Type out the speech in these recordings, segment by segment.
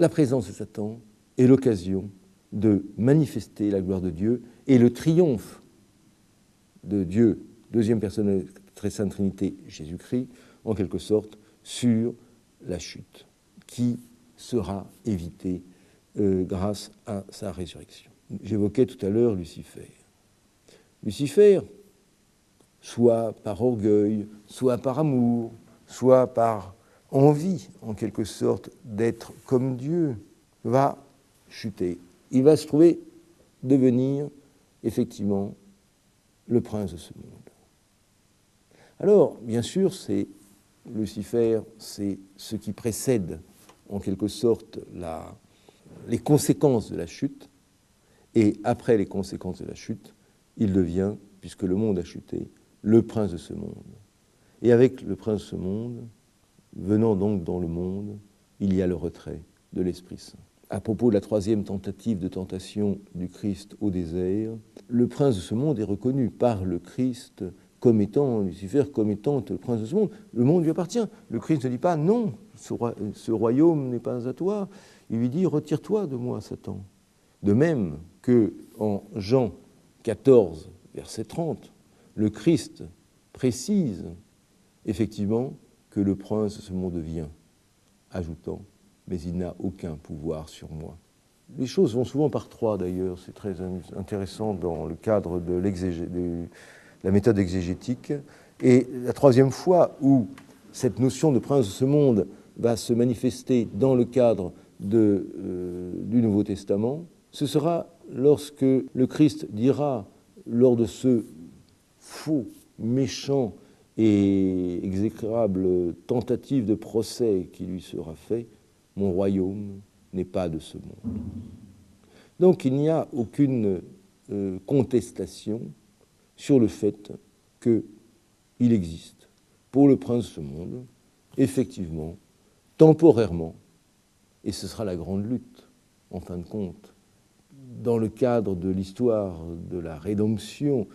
la présence de Satan est l'occasion de manifester la gloire de Dieu et le triomphe de Dieu, deuxième personne de la très sainte Trinité, Jésus-Christ, en quelque sorte, sur la chute, qui sera évitée grâce à sa résurrection. J'évoquais tout à l'heure Lucifer. Lucifer, soit par orgueil, soit par amour, soit par envie, en quelque sorte, d'être comme Dieu, va chuter. Il va se trouver devenir, effectivement, le prince de ce monde. Alors, bien sûr, c'est Lucifer, c'est ce qui précède, en quelque sorte, les conséquences de la chute, et après les conséquences de la chute, il devient, puisque le monde a chuté, le prince de ce monde. Et avec le prince de ce monde, venant donc dans le monde, il y a le retrait de l'Esprit Saint. À propos de la troisième tentative de tentation du Christ au désert, le prince de ce monde est reconnu par le Christ comme étant, Lucifer, comme étant le prince de ce monde. Le monde lui appartient. Le Christ ne dit pas, non, ce royaume n'est pas à toi. Il lui dit, retire-toi de moi, Satan. De même que en Jean 14, verset 30, le Christ précise effectivement que le prince de ce monde vient, ajoutant, mais il n'a aucun pouvoir sur moi. Les choses vont souvent par trois d'ailleurs, c'est très intéressant dans le cadre de la méthode exégétique. Et la troisième fois où cette notion de prince de ce monde va se manifester dans le cadre du Nouveau Testament, ce sera lorsque le Christ dira, lors de ce faux, méchant et exécrable tentative de procès qui lui sera fait, mon royaume n'est pas de ce monde. Donc il n'y a aucune contestation sur le fait qu'il existe, pour le prince de ce monde, effectivement, temporairement, et ce sera la grande lutte, en fin de compte, dans le cadre de l'histoire de la rédemption,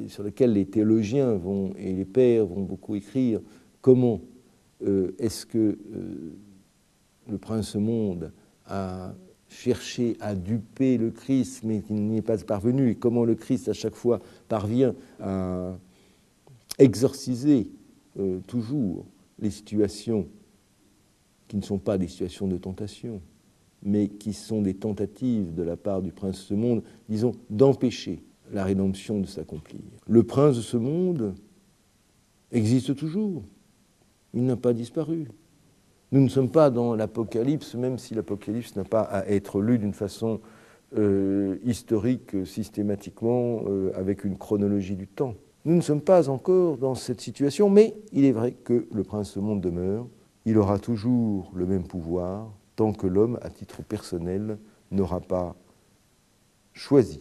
sur laquelle les théologiens et les pères vont beaucoup écrire, comment est-ce que le prince de ce monde a cherché à duper le Christ, mais qu'il n'y est pas parvenu, et comment le Christ, à chaque fois, parvient à exorciser toujours les situations qui ne sont pas des situations de tentation, mais qui sont des tentatives de la part du prince de ce monde, disons, d'empêcher la rédemption de s'accomplir. Le prince de ce monde existe toujours. Il n'a pas disparu. Nous ne sommes pas dans l'Apocalypse, même si l'Apocalypse n'a pas à être lu d'une façon historique, systématiquement, avec une chronologie du temps. Nous ne sommes pas encore dans cette situation, mais il est vrai que le prince de ce monde demeure. Il aura toujours le même pouvoir tant que l'homme, à titre personnel, n'aura pas choisi